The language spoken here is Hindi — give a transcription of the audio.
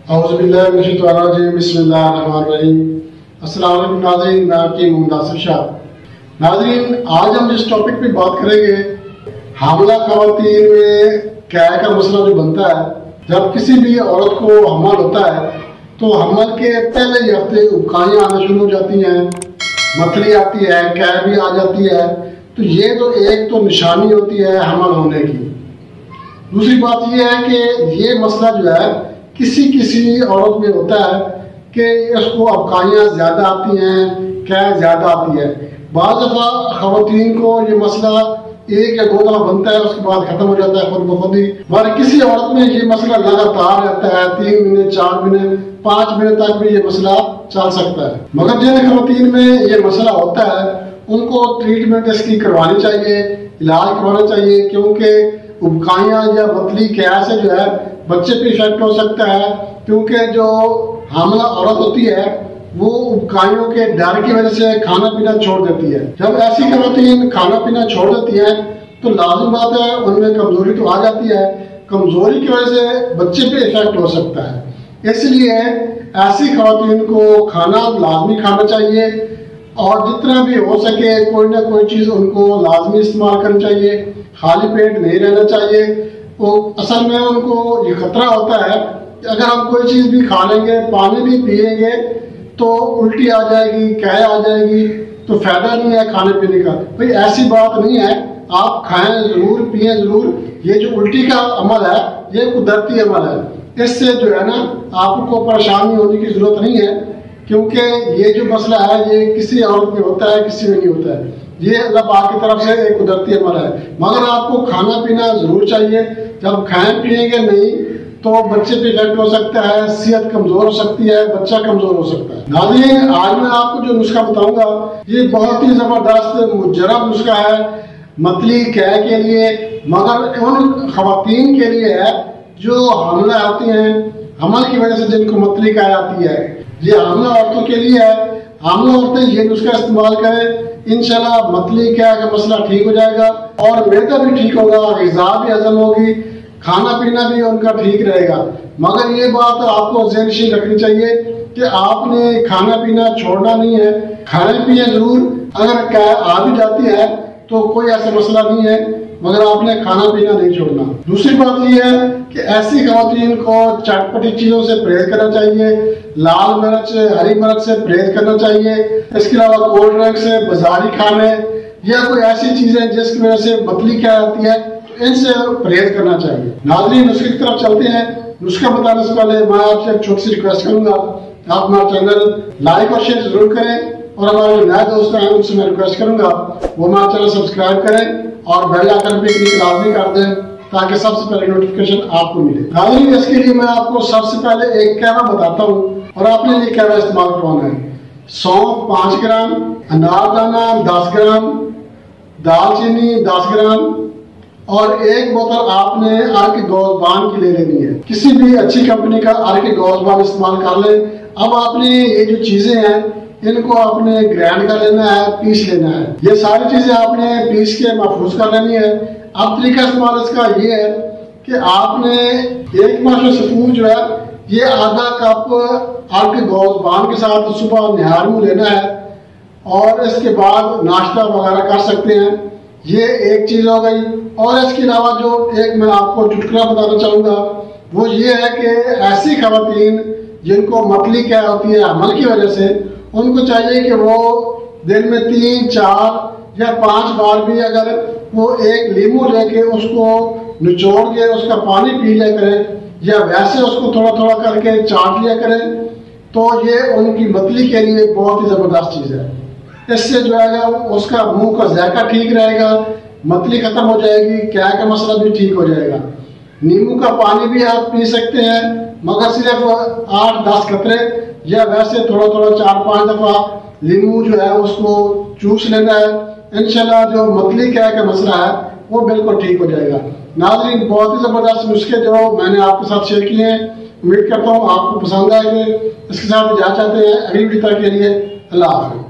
नाज़रीन, आज हम जिस टॉपिक पे बात करेंगे, हामला खवातीन में क्या का मसला जो बनता है। जब किसी भी औरत को हमल होता है तो हमल के पहले ही हफ्ते उबकाइयाँ आना शुरू हो जाती हैं, मतली आती है, कै भी आ जाती है। तो ये तो एक तो निशानी होती है हमल होने की। दूसरी बात ये है कि ये मसला जो है किसी किसी औरत में होता है कि उसको अबकाइयाँ ज़्यादा आती हैं, कै ज़्यादा आती है। बाद दफ़ा ख़वातीन को ये मसला एक या दो दफ़ा बनता है, उसके बाद ख़त्म हो जाता है खुद ब खुद ही। मगर किसी औरत में ये मसला लगातार रहता है, 3 महीने, 4 महीने, 5 महीने तक भी ये मसला चल सकता है। मगर जिन ख़वातीन में ये मसला होता है उनको ट्रीटमेंट इसकी करवानी चाहिए, इलाज करवाना चाहिए, क्योंकि उबकाइयाँ या मतली कै से जो है बच्चे पे इफेक्ट हो सकता है। क्योंकि जो हामला औरत होती है वो उबकाइयों के डर की वजह से खाना पीना छोड़ देती है। जब ऐसी खवातीन खाना पीना छोड़ देती है तो लाजिम बात है उनमें कमजोरी तो आ जाती है। कमजोरी की वजह से बच्चे पे इफेक्ट हो सकता है। इसलिए ऐसी खवातीन को खाना लाजमी खाना चाहिए और जितना भी हो सके कोई ना कोई चीज़ उनको लाजमी इस्तेमाल करनी चाहिए। खाली पेट नहीं रहना चाहिए। वो असल में उनको ये खतरा होता है कि अगर हम कोई चीज़ भी खा लेंगे, पानी भी पिएंगे तो उल्टी आ जाएगी, कै आ जाएगी, तो फायदा नहीं है खाने पीने का। भाई ऐसी बात नहीं है, आप खाएं जरूर, पिए जरूर। ये जो उल्टी का अमल है ये कुदरती अमल है। इससे जो है ना आपको परेशानी होने की जरूरत नहीं है, क्योंकि ये जो मसला है ये किसी औरत में होता है, किसी में नहीं होता है। ये अल्लाह पाक की तरफ से एक कुदरती अमल है। मगर आपको खाना पीना जरूर चाहिए। जब खाएं पिएंगे नहीं तो बच्चे पे इफेक्ट हो सकता है, सेहत कमजोर हो सकती है, बच्चा कमजोर हो सकता है। नाज़रीन, आज मैं आपको जो नुस्खा बताऊंगा ये बहुत ही जबरदस्त मुजरब नुस्खा है मतली कै के लिए, मगर उन खवातीन के लिए है जो हमला आती हैं, हमल की वजह से जिनको मतली कै आती है। ये हमला औरतों के लिए है। हमला औरतें ये नुस्खा इस्तेमाल करें, इंशाल्लाह मतली कै का मसला ठीक हो जाएगा और मैदा भी ठीक होगा, ग़िज़ा भी हजम होगी, खाना पीना भी उनका ठीक रहेगा। मगर ये बात आपको ज़हन रखनी चाहिए कि आपने खाना पीना छोड़ना नहीं है, खाने पिए जरूर। अगर कै आ भी जाती है तो कोई ऐसा मसला नहीं है, मगर आपने खाना पीना नहीं छोड़ना। दूसरी बात यह है कि ऐसी खवातीन को चटपटी चीजों से परहेज करना चाहिए, लाल मिर्च, हरी मिर्च से परहेज करना चाहिए। इसके अलावा कोल्ड ड्रिंक से, बाजारी खाने या कोई ऐसी चीजें जिसकी वजह से मतली कै आती है, इनसे परहेज करना चाहिए। नाज़रीन, नुस्खे की तरफ चलते हैं। नुस्खा बताने से पहले मैं आपसे एक छोटी सी रिक्वेस्ट करूंगा, आप हमारा चैनल लाइक और शेयर जरूर करें और हमारे जो नए दोस्त हैं उनसे मैं रिक्वेस्ट करूंगा वो हमारा चैनल सब्सक्राइब करें और बेल आइकन पे क्लिक लाजमी कर दें ताकि सबसे पहले नोटिफिकेशन आपको मिले। नाज़रीन, इसके लिए मैं आपको सबसे पहले एक कैवा बताता हूँ और आपने ये कैवा इस्तेमाल करवाना है। सौंफ 5 ग्राम, अनारदाना 10 ग्राम, दालचीनी 10 ग्राम और 1 बोतल आपने अर्क गोज़बान की ले लेनी है। किसी भी अच्छी कंपनी का अर्क गोज़बान इस्तेमाल कर लें। अब आपने ये जो चीजें हैं इनको आपने ग्राइंड कर लेना है, पीस लेना है। ये सारी चीजें आपने पीस के महफूज कर लेनी है। अब तरीका इस्तेमाल इसका ये है कि आपने 1 माशा सफूद जो है ये आधा कप अर्क गोज़बान के साथ सुबह निहार मुँह लेना है और इसके बाद नाश्ता वगैरह कर सकते हैं। ये एक चीज हो गई। और इसके अलावा जो एक मैं आपको चुटकुला बताना चाहूंगा वो ये है कि ऐसी खवातीन जिनको मतली कै होती है हमल की वजह से, उनको चाहिए कि वो दिन में 3, 4 या 5 बार भी अगर वो एक नींबू लेके उसको निचोड़ के उसका पानी पी लिया करें या वैसे उसको थोड़ा थोड़ा करके चाट लिया करें, तो ये उनकी मतली के लिए बहुत ही जबरदस्त चीज है। इससे जो है उसका मुंह का जायका ठीक रहेगा, मतली खत्म हो जाएगी, कै का मसला भी ठीक हो जाएगा। नींबू का पानी भी आप पी सकते हैं, मगर सिर्फ 8-10 कतरे या वैसे थोड़ा थोड़ा 4-5 दफा नींबू जो है उसको चूस लेना है। इंशाल्लाह जो मतली कै का मसला है वो बिल्कुल ठीक हो जाएगा। नाज़रीन, बहुत ही जबरदस्त नुस्खे जो मैंने आपके साथ शेयर किए हैं, उम्मीद करता हूँ आपको पसंद आएंगे। इसके साथ इजाज़त चाहते हैं। अगली वीडियो के लिए अल्लाह हाफ़िज़।